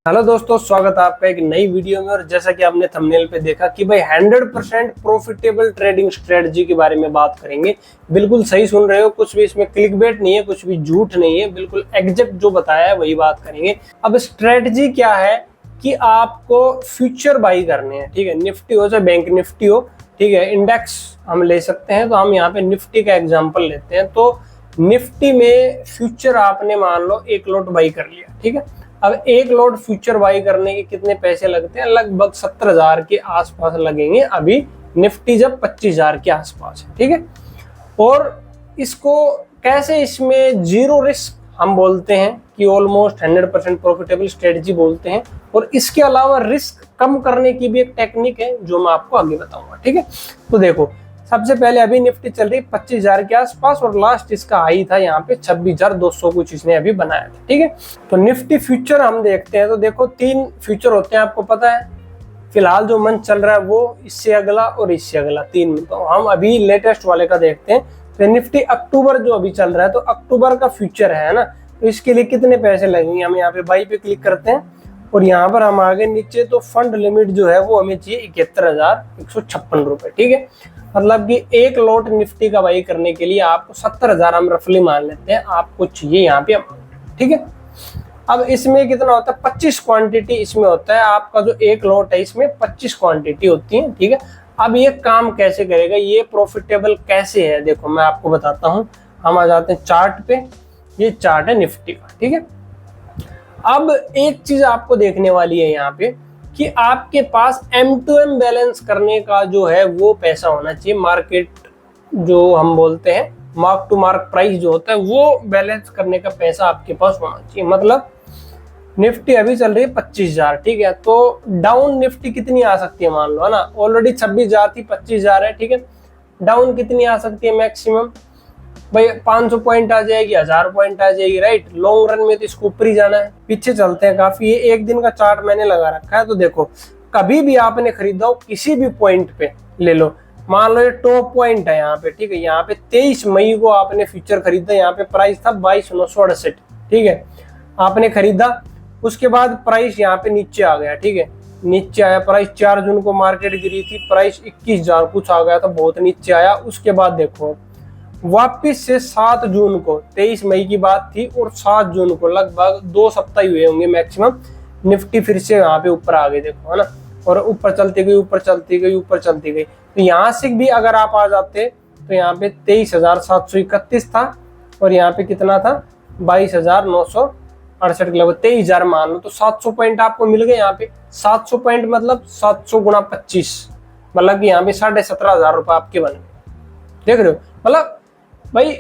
Hello दोस्तों, स्वागत है आपका एक नई वीडियो में। और जैसा कि आपने थंबनेल पे देखा कि भाई 100% प्रॉफिटेबल ट्रेडिंग स्ट्रेटजी के बारे में बात करेंगे। बिल्कुल सही सुन रहे हो, कुछ भी इसमें क्लिकबेट नहीं है, कुछ भी झूठ नहीं है, बिल्कुल एग्जैक्ट जो बताया है वही बात करेंगे। अब स्ट्रेटजी क्या है कि आपको फ्यूचर बाई करने हैं, ठीक है। निफ्टी हो चाहे बैंक निफ्टी हो, ठीक है, इंडेक्स हम ले सकते हैं। तो हम यहाँ पे निफ्टी का एग्जाम्पल लेते हैं। तो निफ्टी में फ्यूचर आपने मान लो 1 लॉट बाई कर लिया, ठीक है। अब 1 लॉट फ्यूचर बाई करने के कितने पैसे लगते हैं? लगभग 70,000 के आसपास लगेंगे अभी निफ्टी जब 25,000 के आसपास है, ठीक है। और इसको कैसे, इसमें जीरो रिस्क हम बोलते हैं कि ऑलमोस्ट 100% प्रॉफिटेबल स्ट्रेटजी बोलते हैं। और इसके अलावा रिस्क कम करने की भी एक टेक्निक है जो मैं आपको आगे बताऊंगा, ठीक है। तो देखो, सबसे पहले अभी निफ्टी चल रही 25,000 के आसपास और लास्ट इसका हाई था यहाँ पे 26,200 कुछ इसने अभी बनाया था, ठीक है। तो निफ्टी फ्यूचर हम देखते हैं। तो देखो 3 फ्यूचर होते हैं, आपको पता है। फिलहाल जो मंथ चल रहा है वो इससे अगला और इससे अगला 3 मंथ। तो हम अभी लेटेस्ट वाले का देखते हैं। तो निफ्टी अक्टूबर जो अभी चल रहा है, तो अक्टूबर का फ्यूचर है ना। तो इसके लिए कितने पैसे लगेंगे? हम यहाँ पे बाई पे क्लिक करते हैं और यहाँ पर हम आगे नीचे तो फंड लिमिट जो है वो हमें चाहिए 71,156 रुपए, ठीक है। मतलब कि 1 लॉट निफ्टी का बाई करने के लिए आपको 70,000 हम रफली मान लेते हैं आपको चाहिए यहाँ पे, ठीक है। अब इसमें कितना होता है? 25 क्वांटिटी इसमें होता है। आपका जो 1 लॉट है इसमें 25 क्वांटिटी होती है, ठीक है। अब ये काम कैसे करेगा, ये प्रॉफिटेबल कैसे है, देखो मैं आपको बताता हूँ। हम आ जाते हैं चार्ट पे। ये चार्ट है निफ्टी का, ठीक है। अब एक चीज आपको देखने वाली है यहाँ पे कि आपके पास M2M बैलेंस करने का जो है वो पैसा होना चाहिए। मार्केट जो हम बोलते हैं मार्क टू मार्क प्राइस जो होता है वो बैलेंस करने का पैसा आपके पास होना चाहिए। मतलब निफ्टी अभी चल रही है 25,000, ठीक है। तो डाउन निफ्टी कितनी आ सकती है मान लो, है ना। ऑलरेडी 26,000 थी, 25,000 है, ठीक है। डाउन कितनी आ सकती है मैक्सिमम? भाई 500 पॉइंट आ जाएगी, 1000 पॉइंट आ जाएगी, राइट। लॉन्ग रन में तो इसको ऊपर ही जाना है। पीछे चलते हैं काफी। ये 1 दिन का चार्ट मैंने लगा रखा है। तो देखो, कभी भी आपने खरीदा हो किसी भी पॉइंट पे ले लो, मान लो ये टॉप पॉइंट है यहाँ पे, ठीक है। यहाँ पे 23 मई को आपने फ्यूचर खरीदा, यहाँ पे प्राइस था 22,968, ठीक है। आपने खरीदा, उसके बाद प्राइस यहाँ पे नीचे आ गया, ठीक है। नीचे आया प्राइस, 4 जून को मार्केट गिरी थी, प्राइस 21,000 कुछ आ गया था, बहुत नीचे आया। उसके बाद देखो वापिस से 7 जून को, 23 मई की बात थी, और 7 जून को लगभग 2 सप्ताह हुए होंगे मैक्सिमम, निफ्टी फिर से यहाँ पे ऊपर आ गई, देखो, है ना। और ऊपर चलती गई, ऊपर चलती गई, ऊपर चलती गई। तो यहाँ से भी अगर आप आ जाते तो यहाँ पे 23,731 था और यहाँ पे कितना था? 22,968 के लगभग, 23,000 मान लो। तो 700 पॉइंट आपको मिल गए यहाँ पे। 700 पॉइंट मतलब 700 गुणा 25, मतलब कि यहाँ पे 17,500 रुपए आपके बन गए। देख रहे हो, मतलब भाई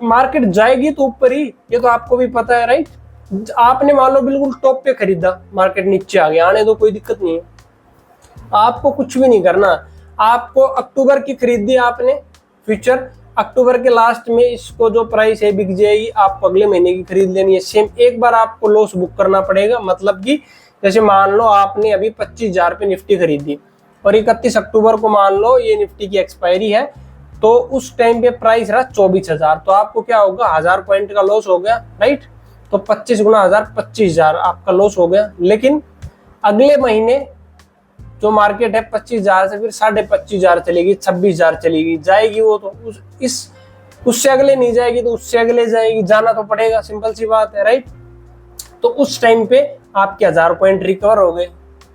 मार्केट जाएगी तो ऊपर ही, ये तो आपको भी पता है, राइट। आपने मान लो बिल्कुल टॉप पे खरीदा, मार्केट नीचे आ गया, आने दो, कोई दिक्कत नहीं है। आपको कुछ भी नहीं करना। आपको अक्टूबर की खरीदी आपने फ्यूचर, अक्टूबर के लास्ट में इसको जो प्राइस है बिक जाएगी, आपको अगले महीने की खरीद लेनी है। सेम एक बार आपको लॉस बुक करना पड़ेगा। मतलब कि जैसे मान लो आपने अभी 25,000 पे निफ्टी खरीदी और 31 अक्टूबर को मान लो ये निफ्टी की एक्सपायरी है, तो उस टाइम पे प्राइस रहा 24,000, तो आपको क्या होगा? 1000 पॉइंट का लॉस हो गया, राइट। तो 25 गुना 1000, 25,000 आपका लॉस हो गया। लेकिन अगले महीने जो मार्केट है 25,000 से फिर 25,500 चलेगी, 26,000 चलेगी, जाएगी वो तो उससे अगले नहीं जाएगी तो उससे अगले जाएगी, जाना तो पड़ेगा, सिंपल सी बात है, राइट। तो उस टाइम पे आपके 1000 पॉइंट रिकवर हो गए,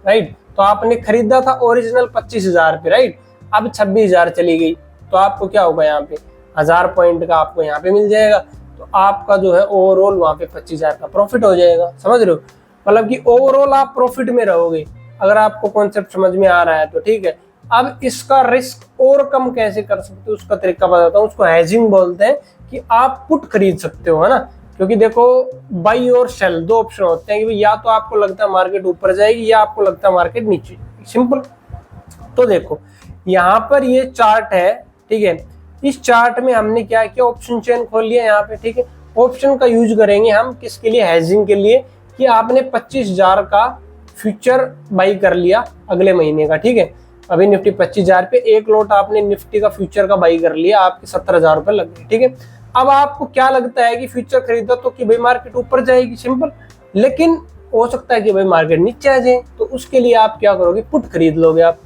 राइट। तो आपने खरीदा था ओरिजिनल 25,000 पे, राइट। अब 26,000 चली गई, तो आपको क्या होगा? यहाँ पे 1000 पॉइंट का आपको यहाँ पे मिल जाएगा। तो आपका जो है ओवरऑल वहां पे 25,000 का प्रॉफिट हो जाएगा, समझ रहे हो। मतलब कि ओवरऑल आप प्रॉफिट में रहोगे, अगर आपको कॉन्सेप्ट समझ में आ रहा है तो, ठीक है। अब इसका रिस्क और कम कैसे कर सकते हो उसका तरीका बताता हूँ। उसको हेजिंग बोलते हैं, कि आप पुट खरीद सकते हो, है ना। क्योंकि देखो बाई और सेल 2 ऑप्शन होते हैं कि या तो आपको लगता है मार्केट ऊपर जाएगी या आपको लगता है मार्केट नीचे, सिंपल। तो देखो यहाँ पर ये चार्ट है, ठीक है। इस चार्ट में हमने क्या किया? ऑप्शन चेन खोल लिया यहाँ पे, ठीक है। ऑप्शन का यूज करेंगे हम किसके लिए? हेजिंग के लिए, कि आपने 25,000 का फ्यूचर बाई कर लिया अगले महीने का, ठीक है। अभी निफ्टी 25,000 पे 1 लॉट आपने निफ्टी का फ्यूचर का बाई कर लिया, आपके 70,000 रुपए लग गए, ठीक है। अब आपको क्या लगता है कि फ्यूचर खरीदा तो कि भाई मार्केट ऊपर जाएगी, सिंपल। लेकिन हो सकता है कि भाई मार्केट नीचे आ जाए, तो उसके लिए आप क्या करोगे, पुट खरीद लोगे। आप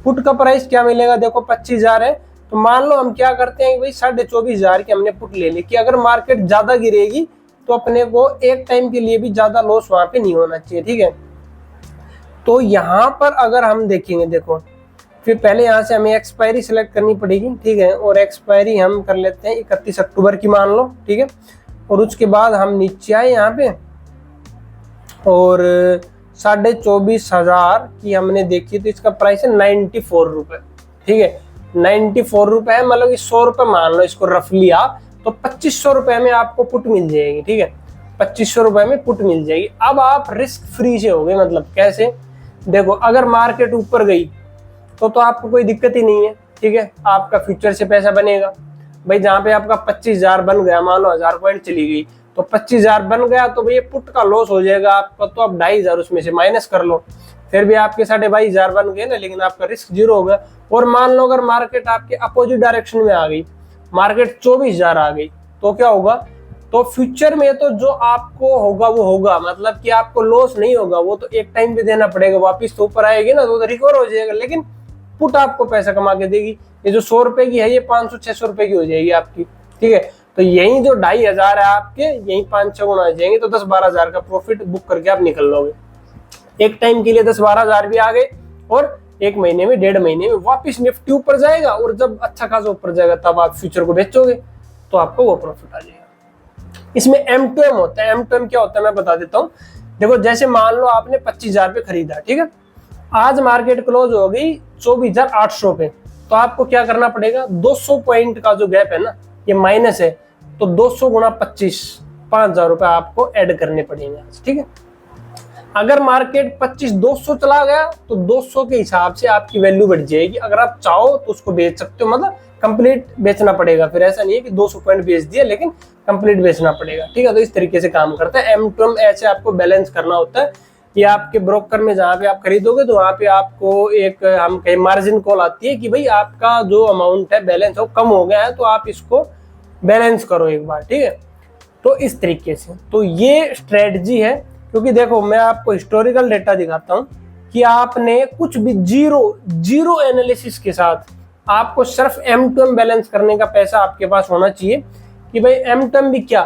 पुट का प्राइस क्या मिलेगा, देखो 25,000 है, तो मान लो हम क्या करते हैं भाई 24,500 की हमने पुट ले ली कि अगर मार्केट ज्यादा गिरेगी तो अपने को एक टाइम के लिए भी ज्यादा लॉस वहां पे नहीं होना चाहिए, ठीक है। तो यहाँ पर अगर हम देखेंगे, देखो फिर पहले यहाँ से हमें एक्सपायरी सिलेक्ट करनी पड़ेगी, ठीक है, और एक्सपायरी हम कर लेते हैं 31 अक्टूबर की मान लो, ठीक है। और उसके बाद हम नीचे आए यहाँ पे और 24,500 की हमने देखी, तो इसका प्राइस है 94 रुपए, ठीक है, 94 रुपए है, मतलब 100 रुपए मान लो इसको रफली आप, तो 2500 रुपए में आपको पुट मिल जाएगी, ठीक है, 2500 रुपए में पुट मिल जाएगी। अब आप रिस्क फ्री से हो गए, मतलब कैसे, देखो अगर मार्केट ऊपर गई तो आपको कोई दिक्कत ही नहीं है, ठीक है, आपका फ्यूचर से पैसा बनेगा भाई। जहाँ पे आपका 25,000 बन गया, मान लो 1000 पॉइंट चली गई, तो 25,000 बन गया, तो भाई पुट का लॉस हो जाएगा आपका, तो आप 2,500 उसमें से माइनस कर लो, फिर भी आपके 22,500 बन गए ना, लेकिन आपका रिस्क जीरो हो गया। और मान लो अगर मार्केट आपके अपोजिट डायरेक्शन में आ गई, मार्केट 24,000 आ गई, तो क्या होगा, तो फ्यूचर में तो जो आपको होगा वो होगा, मतलब कि आपको लॉस नहीं होगा, वो तो एक टाइम पे देना पड़ेगा, वापिस तो ऊपर आएगी ना तो रिकवर हो जाएगा, लेकिन पुट आपको पैसा कमा के देगी। ये जो 100 रुपए की है ये 500-600 रुपए की हो जाएगी आपकी, ठीक है। तो यही जो 2,500 है आपके, यही 5-6 गुना आ जाएंगे, तो 10-12,000 का प्रॉफिट बुक करके आप निकल लोगे। एक टाइम के लिए 10-12,000 भी आ गए, और एक महीने में 1.5 महीने में वापिस निफ्टी ऊपर जाएगा, और जब अच्छा खासा ऊपर जाएगा तब आप फ्यूचर को बेचोगे तो आपको वो प्रॉफिट आ जाएगा। इसमें M2M होता है। M2M क्या होता है मैं बता देता हूँ। देखो जैसे मान लो आपने 25,000 पे खरीदा, ठीक है, आज मार्केट क्लोज हो गई 24,800 पे, तो आपको क्या करना पड़ेगा, 200 पॉइंट का जो गैप है ना, ये माइनस है, तो 200 गुना 25, 5,000 रुपए आपको ऐड करने पड़ेंगे, ठीक है। अगर मार्केट 25,200 चला गया तो 200 के हिसाब से आपकी वैल्यू बढ़ जाएगी। अगर आप चाहो तो उसको बेच सकते हो, मतलब कंप्लीट बेचना पड़ेगा, फिर ऐसा नहीं है कि 200 पॉइंट बेच दिया, लेकिन कंप्लीट बेचना पड़ेगा, ठीक है। तो इस तरीके से काम करता है M2M, ऐसे आपको बैलेंस करना होता है। ये आपके ब्रोकर में जहाँ पे आप खरीदोगे तो वहाँ पे आपको एक हम कहीं मार्जिन कॉल आती है कि भाई आपका जो अमाउंट है बैलेंस वो कम हो गया है, तो आप इसको बैलेंस करो एक बार, ठीक है। तो इस तरीके से तो ये स्ट्रेटजी है, क्योंकि देखो मैं आपको हिस्टोरिकल डेटा दिखाता हूँ कि आपने कुछ भी जीरो एनालिसिस के साथ आपको सिर्फ M2M बैलेंस करने का पैसा आपके पास होना चाहिए कि भाई M2M भी क्या,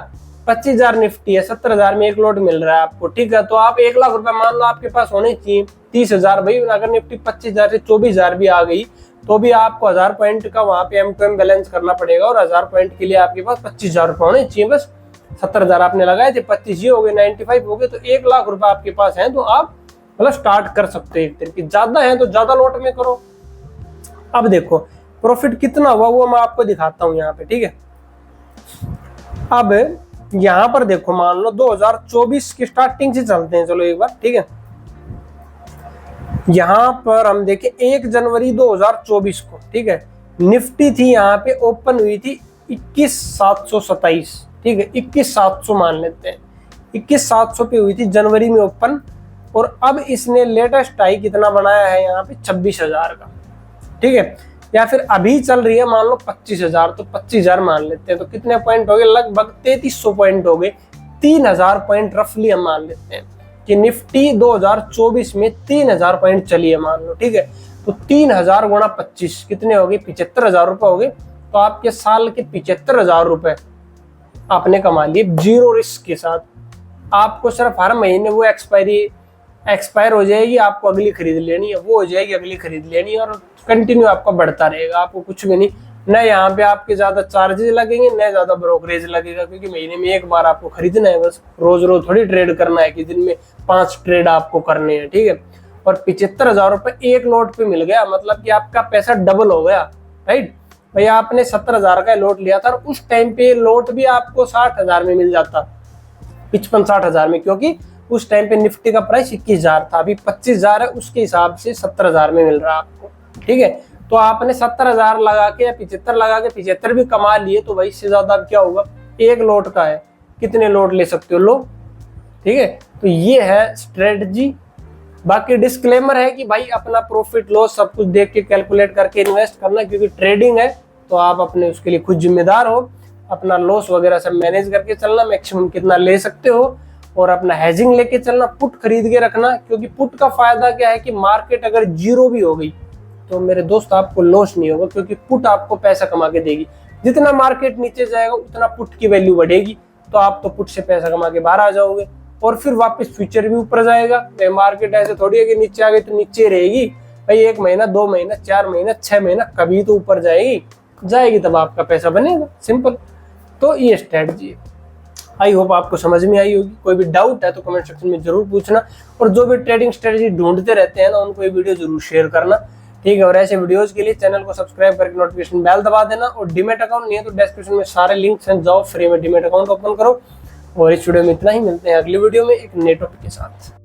25,000 निफ्टी है, 70,000 में एक लॉट मिल रहा है आपको, ठीक है, तो आप 1 लाख रुपए मान लो आपके पास होने चाहिए, 30,000 भाई, अगर निफ्टी 25,000 से 24,000 भी आ गई तो भी आपको 1000 पॉइंट का वहां पे M2M बैलेंस करना पड़ेगा, और 1000 पॉइंट के लिए आपके पास 25,000 रुपए होने चाहिए बस। 70,000 आपने लगाए थे, 25 ये हो गए, 95 हो गए, तो 1 लाख रुपए आपके पास है, तो आप मतलब स्टार्ट कर सकते हो। एक तरीके ज्यादा है तो ज्यादा लॉट में करो। अब देखो प्रॉफिट कितना हुआ वो मैं आपको दिखाता हूँ यहाँ पे, ठीक है। अब यहाँ पर देखो मान लो 2024 की स्टार्टिंग से चलते हैं, चलो एक बार, ठीक है। यहाँ पर हम देखें 1 जनवरी 2024 को, ठीक है, निफ्टी थी यहाँ पे ओपन हुई थी 21,727, ठीक है, 21,700 मान लेते हैं, 21,700 पे हुई थी जनवरी में ओपन, और अब इसने लेटेस्ट हाई कितना बनाया है यहाँ पे 26,000 का, ठीक है, या फिर अभी चल रही है मान लो 25,000, तो 25,000 मान लेते हैं, तो कितने पॉइंट हो गए, लगभग 3300 पॉइंट हो गए, 3,000 पॉइंट रफली हम मान लेते हैं कि निफ्टी 2024 में 3,000 पॉइंट चली है मान लो, ठीक है, तो 3,000 गुणा 25 कितने हो गए, 75,000 रुपए हो गए। तो आपके साल के 75,000 रुपए आपने कमा लिए जीरो रिस्क के साथ। आपको सिर्फ हर महीने वो एक्सपायर हो जाएगी, आपको अगली खरीद लेनी है, वो हो जाएगी अगली खरीद लेनी है, और कंटिन्यू आपका बढ़ता रहेगा, आपको कुछ भी नहीं, न यहाँ पे आपके ज्यादा चार्जेस लगेंगे, न ज्यादा ब्रोकरेज लगेगा, क्योंकि महीने में एक बार आपको खरीदना है बस, रोज रोज थोड़ी ट्रेड करना है कि दिन में 5 ट्रेड आपको करने हैं, ठीक है। और 75,000 रुपए एक लॉट पे मिल गया, मतलब कि आपका पैसा डबल हो गया, राइट। भाई आपने 70,000 का लॉट लिया था, और उस टाइम पे लॉट भी आपको 60,000 में मिल जाता, 55-60,000 में, क्योंकि उस टाइम पे निफ्टी का प्राइस 21,000 था, अभी 25,000 है, उसके हिसाब से 70,000 में मिल रहा है आपको, ठीक है। तो आपने 70,000 लगा के या 75 लगा के 75 भी कमा लिए, तो भाई इससे ज्यादा क्या होगा, एक लॉट का है, कितने लॉट ले सकते हो लो, ठीक है। तो ये है स्ट्रेटजी। बाकी डिस्क्लेमर है कि भाई अपना प्रॉफिट लॉस सब कुछ देख के कैलकुलेट करके इन्वेस्ट करना, क्योंकि ट्रेडिंग है तो आप अपने उसके लिए खुद जिम्मेदार हो, अपना लॉस वगैरह सब मैनेज करके चलना, मैक्सिमम कितना ले सकते हो, और अपना हेजिंग लेके चलना, पुट खरीद के रखना, क्योंकि पुट का फायदा क्या है कि मार्केट अगर जीरो भी हो गई तो मेरे दोस्त आपको लॉस नहीं होगा, क्योंकि पुट आपको पैसा कमा के देगी। जितना मार्केट नीचे जाएगा उतना पुट की वैल्यू बढ़ेगी, तो आप तो पुट से पैसा कमा के बाहर आ जाओगे और फिर वापस फ्यूचर भी ऊपर जाएगा। मार्केट ऐसे थोड़ी है कि नीचे आ गई तो नीचे रहेगी भाई, 1 महीना 2 महीना 4 महीना 6 महीना कभी तो ऊपर जाएगी तब आपका पैसा बनेगा, सिंपल। तो ये स्ट्रेटजी है। आई होप आपको समझ में आई होगी। कोई भी डाउट है तो कमेंट सेक्शन में जरूर पूछना, और जो भी ट्रेडिंग स्ट्रेटजी ढूंढते रहते हैं ना उनको ये वीडियो जरूर शेयर करना, ठीक है। और ऐसे वीडियोस के लिए चैनल को सब्सक्राइब करके नोटिफिकेशन बेल दबा देना। और डीमैट अकाउंट नहीं है तो डिस्क्रिप्शन में सारे लिंक्स हैं, जाओ फ्री में डीमैट अकाउंट ओपन करो। और इस वीडियो में इतना ही, मिलते हैं अगली वीडियो में एक नए टॉपिक के साथ।